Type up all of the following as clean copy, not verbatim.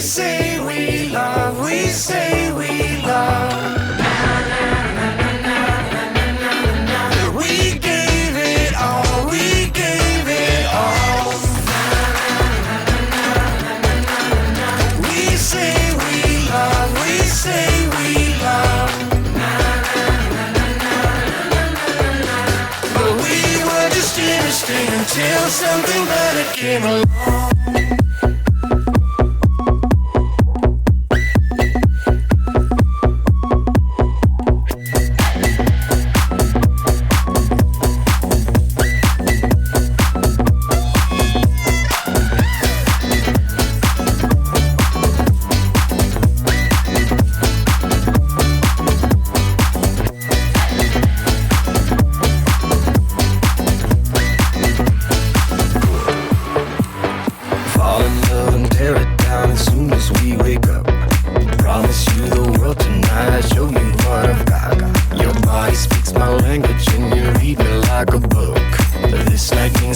say we love, we say we love. We gave it all, we gave it all. We say we love, we say we love. But we were just innocent until something better came along.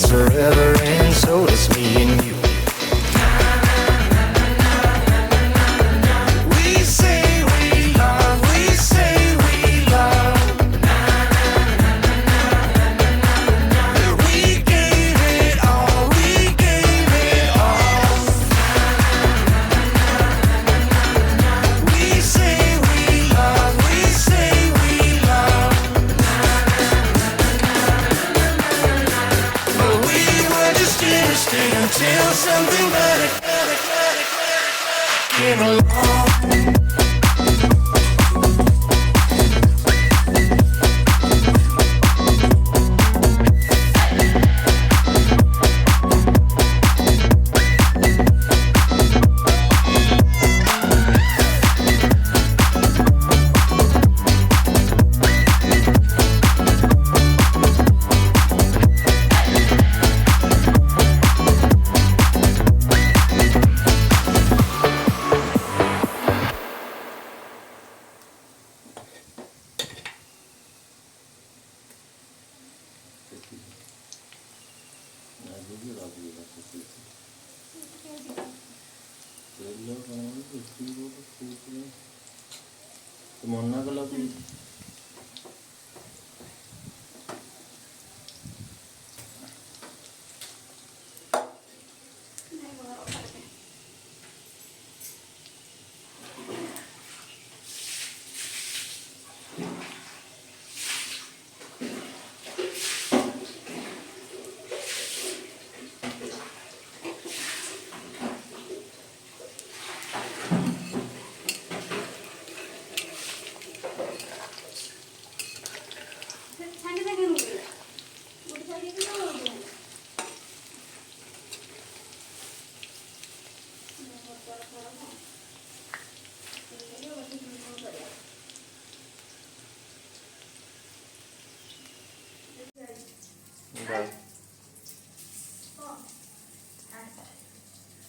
Forever, and so does me and you. We say we love, we say we love. We gave it all, we gave it all. We say we love, we say we love. But we were just innocent until something better came along. Manna গেল কি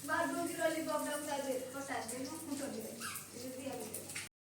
Ba dua kilo lima belas saja, kau saja, mau kutu dia.